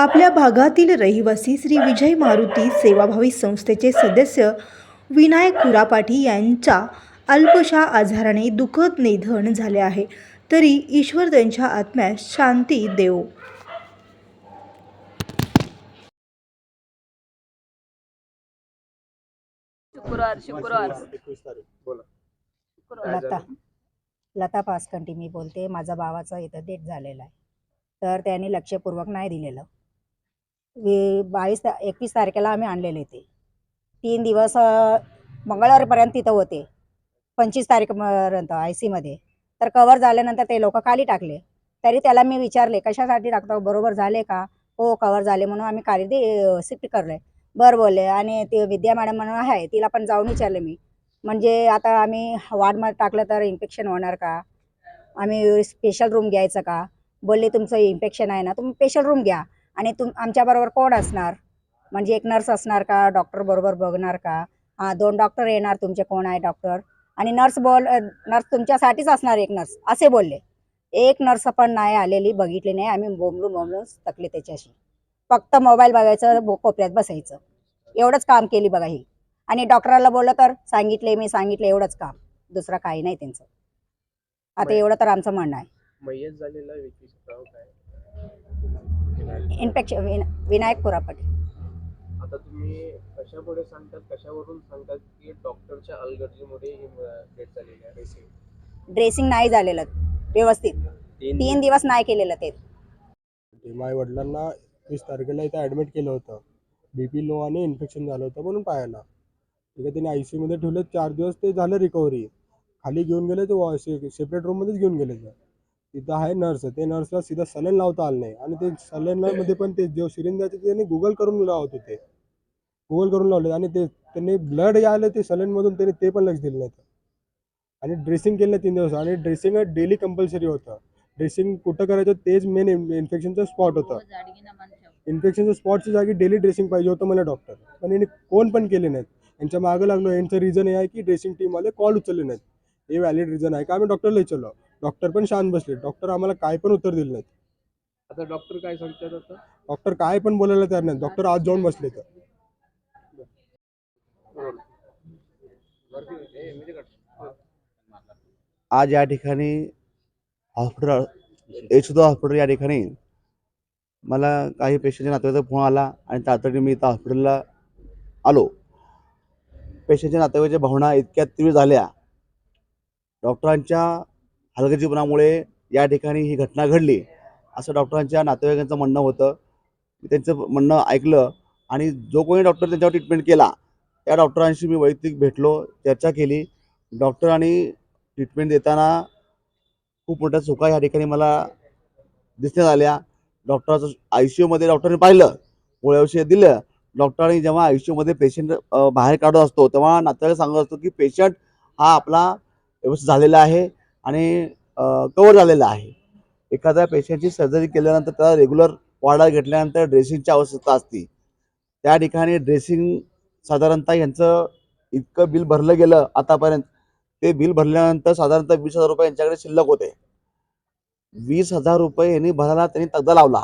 आपल्या भागातील रहिवासी श्री विजय मारुती सेवाभावी संस्थेचे सदस्य विनायक खुरापाटी यांच्या अल्पशा आजाराने दुःखद निधन झाले आहे. तरी ईश्वर त्यांच्या आत्म्यास शांती देवो. शुक्रवार 21 तारीख बोला. लता लता पासकंटी मी बोलते. माझा भावाचा इथं डेट झालेला आहे, तर त्यांनी लक्षपूर्वक नाही दिलेलं. 21 तारखेला आम्ही आणलेले ते 3 दिवस मंगळवारपर्यंत तिथं होते. 25 तारखेपर्यंत IC मध्ये. तर कवर झाल्यानंतर ते लोक खाली टाकले. तरी त्याला मी विचारले कशासाठी टाकतो, बरोबर झाले का? हो कवर झाले म्हणून आम्ही खाली शिफ्ट करले. बरं बोलले. आणि ते विद्या मॅडम म्हणून आहे, तिला पण जाऊन विचारले मी, म्हणजे आता आम्ही वॉर्डमध्ये टाकलं तर इन्फेक्शन होणार का? आम्ही स्पेशल रूम घ्यायचं का? बोलले तुमचं इन्फेक्शन आहे ना, तुम्ही स्पेशल रूम घ्या. आणि आमच्याबरोबर कोण असणार, म्हणजे एक नर्स असणार का? डॉक्टर बरोबर बघणार का? 2 डॉक्टर येणार तुमचे, कोण आहे डॉक्टर? आणि नर्स तुमच्यासाठीच असणार, एक नर्स असे बोलले. एक नर्स पण नाही आलेली, बघितली नाही. आम्ही बोंबलून थकले त्याच्याशी. फक्त मोबाईल बघायचं, कोपऱ्यात बसायचं, एवढंच काम केली बघा ही. आणि डॉक्टराला बोललं तर मी सांगितले एवढंच काम, दुसरं काही नाही त्यांचं. आता एवढं तर आमचं म्हणणं आहे. मयत झालेला व्यक्तीचं नाव काय? इन्फेक्शन विनायक खुरापाटी. आता तुम्ही कशापुढे सांगतात, कशावरून सांगतात की डॉक्टरच्या अलगर्जीमुळे ही डेथ झालेली आहे? ड्रेसिंग नाही झालेलं व्यवस्थित, 3 दिवस नाही केलेलं ते. माझ्या वडिलांना 30 तारखेला इथं ॲडमिट केलं होतं. BP लो आणि इन्फेक्शन झालं होतं म्हणून पायाला. ठीक आहे, त्यांनी ICU मध्ये ठेवलं. 4 दिवस ते झालं रिकव्हरी. खाली घेऊन गेले ते सेपरेट रूममध्येच घेऊन गेले. तिथं आहे नर्स, ते नर्सला सीधा सलाईन लावता आलं नाही. आणि ते सलाईनमध्ये पण ते जो सिरिंज द्यायचे त्यांनी गुगल करून लावत होते, गुगल करून लावले. आणि ते त्यांनी ब्लड आलं ते सलाईनमधून, त्यांनी ते पण लक्ष दिलं नाही. आणि ड्रेसिंग केलं 3 दिवस. आणि ड्रेसिंग डेली कंपल्सरी होतं. ड्रेसिंग कुठं करायचं तेच मेन इन्फेक्शनचं स्पॉट होतं. इन्फेक्शनच्या स्पॉटच्या जागी डेली ड्रेसिंग पाहिजे होतं मला डॉक्टर, पण यांनी कोण पण केले नाहीत. यांच्या मागं लागलो. यांचं रिझन हे आहे की ड्रेसिंग टीमवाले कॉल उचलले नाहीत. हे व्हॅलिड रिझन आहे का? आम्ही डॉक्टरला विचारलो, डॉक्टर पण शांत बसले. डॉक्टर आम्हाला काय पण उत्तर दिलं नाहीत. आता डॉक्टर काय सांगतात? आता डॉक्टर काय पण बोलायला तयार नाही. डॉक्टर आज जाऊन बसले. तर आज या ठिकाणी हॉस्पिटल यशोदा हॉस्पिटल या ठिकाणी मला काही पेशंटच्या नातेवाईकाचा फोन आला आणि तातडीने मी इथं हॉस्पिटलला आलो. पेशंटच्या नातेवाईकाच्या भावना इतक्या तीव्र झाल्या. डॉक्टरांच्या हलगर्जीपणामुळे या ठिकाणी ही घटना घडली असं डॉक्टरांच्या नातेवाईकांचं म्हणणं होतं. मी त्यांचं म्हणणं ऐकलं आणि जो कोणी डॉक्टर त्यांच्यावर ट्रीटमेंट केला त्या डॉक्टरांशी मी वैयक्तिक भेटलो, चर्चा केली. डॉक्टरांनी ट्रीटमेंट देताना खूप मोठ्या चुका या ठिकाणी मला दिसण्यात आल्या. डॉक्टराचं ICU मध्ये डॉक्टरने पाहिलं, गोळ्या औषध दिलं. डॉक्टरांनी जेव्हा ICU मध्ये पेशंट बाहेर काढत असतो तेव्हा नातेवाईक सांगत असतो की पेशंट हा आपला व्यवस्थित झालेला आहे आणि कव्हर झालेला आहे. एखाद्या पेशंटची सर्जरी केल्यानंतर त्याला रेग्युलर वॉर्डात घेतल्यानंतर ड्रेसिंगची आवश्यकता असते. त्या ठिकाणी ड्रेसिंग साधारणतः यांचं इतकं बिल भरलं गेलं आतापर्यंत. ते बिल भरल्यानंतर साधारणतः 20,000 रुपये यांच्याकडे शिल्लक होते. 20,000 रुपये यांनी भरायला त्यांनी तगदा लावला.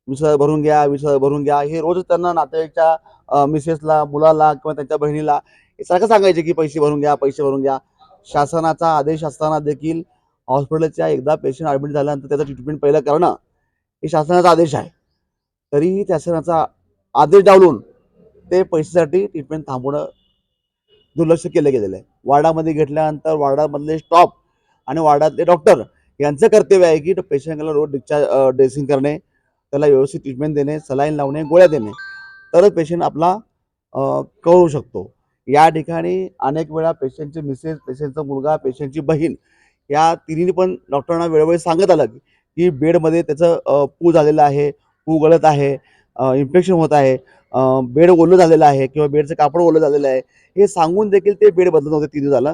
20,000 भरून घ्या, 20,000 भरून घ्या. हे रोज त्यांना नातेवाईकच्या मिसेसला, मुलाला किंवा त्यांच्या बहिणीला हे सारखं सांगायचे की पैसे भरून घ्या, पैसे भरून घ्या. शासनाचा आदेश असताना देखील हॉस्पिटलच्या एकदा पेशंट ॲडमिट झाल्यानंतर त्याचं ट्रीटमेंट पहिलं करणं हे शासनाचा आदेश आहे. तरीही शासनाचा आदेश डावलून ते पैशासाठी ट्रीटमेंट थांबवणं दुर्लक्ष केलं गेलेलं आहे. वॉर्डामध्ये घेतल्यानंतर वॉर्डामधले स्टॉफ आणि वॉर्डातले डॉक्टर यांचं कर्तव्य आहे की पेशंटला रोज ड्रेसिंग करणे, त्याला व्यवस्थित ट्रीटमेंट देणे, सलाईन लावणे, गोळ्या देणे, तरच पेशंट आपला कव्हर होऊ शकतो. या ठिकाणी अनेक वेळा पेशंटचे मिसेस, पेशंटचा मुलगा, पेशंटची बहीण या तिन्ही पण डॉक्टरांना वेळोवेळी सांगत आलं की बेडमध्ये त्याचं पू झालेलं आहे, पू गळत आहे, इन्फेक्शन होत आहे, बेड ओलं झालेलं आहे किंवा बेडचं कापड ओलं झालेलं आहे. हे सांगून देखील ते बेड बदलत नव्हते 3 दिवस झालं.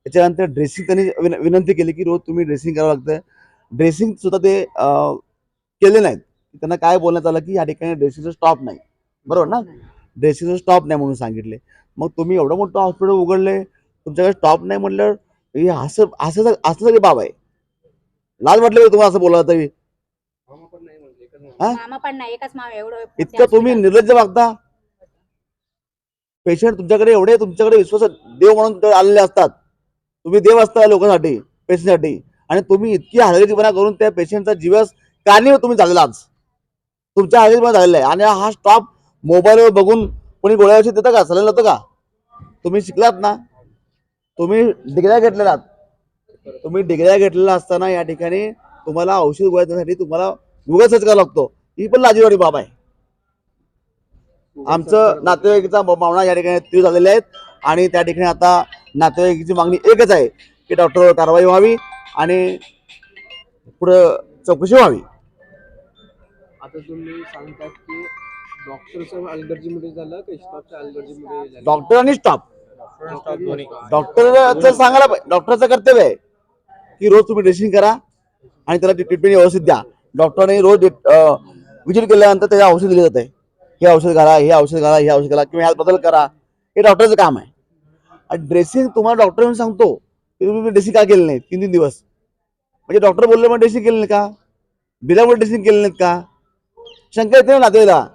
त्याच्यानंतर ड्रेसिंग त्यांनी विनंती केली की रोज तुम्ही ड्रेसिंग करावं लागतं. ड्रेसिंग सुद्धा ते केले नाहीत. त्यांना काय बोलण्यात आलं की या ठिकाणी ड्रेसिंगचा स्टॉप नाही, बरोबर ना? ड्रेसिंगचा स्टॉप नाही म्हणून सांगितले. मग तुम्ही एवढं मोठं हॉस्पिटल उघडले, तुमच्याकडे स्टॉप नाही म्हटल्यावर हे असं असं असं सगळी बाब आहे. लाज वाटली तुम्हाला असं बोलायला तरी? हा? मामा पण नाही, एकच मामा एवढं इतकं तुम्ही निर्लज्ज वागता. पेशंट तुमच्याकडे एवढे तुमच्याकडे विश्वास देव म्हणून तुमच्याकडे आलेले असतात. तुम्ही देव असता लोकांसाठी, पेशंटसाठी, आणि तुम्ही इतकी हलगर्जीपणा करून त्या पेशंटचा जीवस कारणीभूत तुम्ही झालेला आज. तुमच्या हलगर्जीपणा झालेला आहे. आणि हा स्टॉप मोबाईलवर बघून कोणी गोळ्या औषध देतं का? सल्ला होतं का? तुम्ही शिकलात ना, तुम्ही डिग्र्या घेतलेला तुम्ही डिग्र्या घेतलेला असताना या ठिकाणी तुम्हाला औषध गोळ्या देण्यासाठी तुम्हाला गुगल सर्च करावा लागतो. ही पण लाजीवाडी बाब आहे. आमचं नातेवाईकाचा मावळा या ठिकाणी तीव्र झालेले आहेत आणि त्या ठिकाणी आता नातेवाईकाची मागणी एकच आहे की डॉक्टरवर कारवाई व्हावी आणि पुढं चौकशी व्हावी. आता तुम्ही सांगतात की डॉक्टरचं अलगर्जीमुळे झालं की स्टाफच्या अलगर्जीमुळे झालं? डॉक्टर आणि स्टाफ. दोन्ही. डॉक्टरचं सांगायला डॉक्टरचं कर्तव्य आहे की रोज तुम्ही ड्रेसिंग करा आणि त्याला ट्रीटमेंट व्यवस्थित द्या. डॉक्टरने रोज विजिट केल्यानंतर त्याला औषध दिले जाते. हे औषध घाला, हे औषध घाला, हे औषध घाला, किंवा ह्यात बदल करा. हे डॉक्टरचं काम आहे. आणि ड्रेसिंग तुम्हाला डॉक्टर येऊन सांगतो की तुम्ही ड्रेसिंग का केलं नाही 3-3 दिवस. म्हणजे डॉक्टर बोलले मग ड्रेसिंग केलं नाही का? बिलामुळे ड्रेसिंग केलं नाहीत का? शंका येते ना नातेवाईकाला.